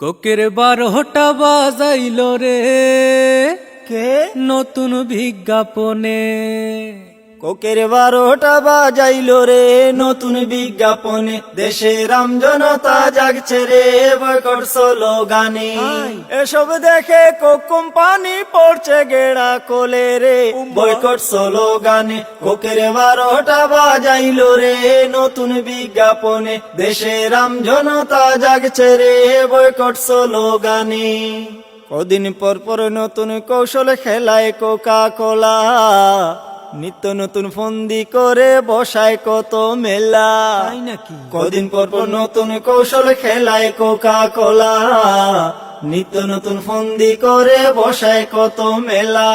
কোকের 12টা বাজাইল রে কে নতুন বিজ্ঞাপনে। কোকের 12টা বাজাইল রে নতুন বিজ্ঞাপনে। দেশে রাম জনতা জাগছে রে বয়কট স্লোগানে। এসব দেখে কোক কোম্পানি পড়ছে গেড়া কোলে রে বয়কট স্লোগানে। কোকের 12টা বাজাইল রে নতুন বিজ্ঞাপনে। দেশে রাম জনতা জাগছে রে বয়কট স্লোগানে। কদিন পর পর নতুন কৌশল খেলায় কোকা কোলা, নিত্য নতুন ফন্দি করে বসায় কত মেলা। তাই নাকি? কদিন পর পর নতুন কৌশল খেলায় কোকা কোলা, নিত্য নতুন ফন্দি করে বসায় কত মেলা।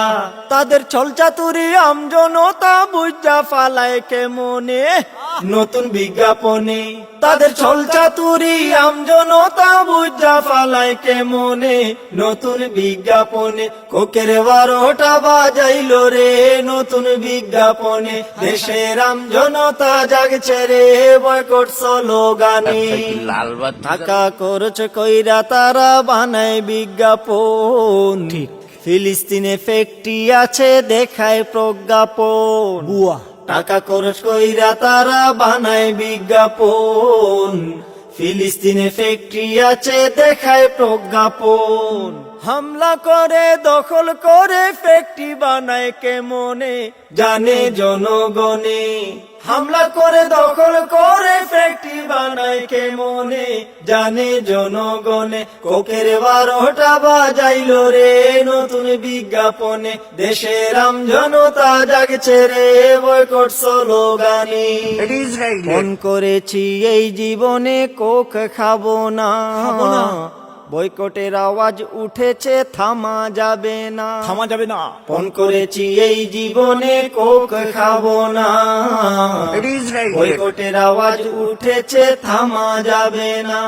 তাদের ছলচাতুরি আমজনতা বুঝা ফালায় কেমনে নতুন বিজ্ঞাপনে। তাদের ছলচাতুরি আমজনতা বুঝা ফালায় কেমনে নতুন বিজ্ঞাপনে। কোকের 12টা বাজাইল রে নতুন বিজ্ঞাপনে। দেশের আমজনতা জাগছে রে বয়কট স্লোগানে। টাকা খরচ কইরা তারা বানায় বিজ্ঞাপন, ফিলিস্তিনে ফ্যাক্টরি আছে দেখায় প্রজ্ঞাপন। বুয়া টাকা খরচ কইরা তারা বানায় বিজ্ঞাপন, ফিলিস্তিনে ফ্যাক্টরি আছে দেখায় প্রজ্ঞাপন। হামলা করে দখল করে ফ্যাক্টরি বানায় কেমনে জানে জনগণে। হামলা করে দখল করে ফ্যাক্টরি বানায় কেমনে জানে জনগণে। কোকের 12টা বাজাইল রে নতুন বিজ্ঞাপনে। দেশের আম জনতা জাগছে রে বয়কট স্লোগানে। ফোন করেছি এই জীবনে কোক খাবো না, বয়কটের আওয়াজ উঠেছে থামা যাবে না। থামা যাবে না। ফোন করেছি এই জীবনে কোক খাবো না, বয়কটের আওয়াজ উঠেছে থামা যাবে না।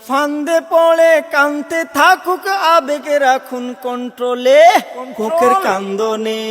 ফান্দে পড়ে কানতে থাকুক আবেগ রাখুন কন্ট্রোলে কোকের কান্দনে।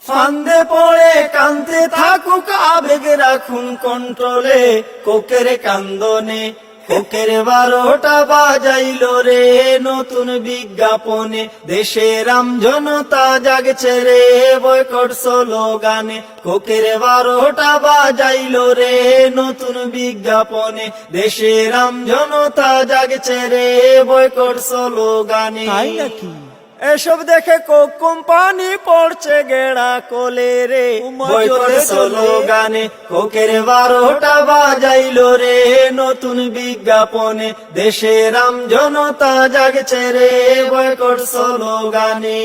ফান্দে পড়ে কানতে থাকুক আবেগ রাখুন কন্ট্রোলে কোকের কান্দনে। কোকের 12টা বাজাইল রে নতুন বিজ্ঞাপনে। দেশের আম জনতা জাগছে রে বয়কট স্লোগানে। কোকের 12টা বাজাইল রে নতুন বিজ্ঞাপনে। দেশের আম জনতা জাগছে রে বয়কট স্লোগানে। তাই নাকি? এসব দেখে কোক কোম্পানি পড়ছে গেড়া কোলে রে বয়কট স্লোগানে। কোকের 12টা বাজাইল রে নতুন বিজ্ঞাপনে। দেশের আম জনতা জাগছে রে বয়কট স্লোগানে।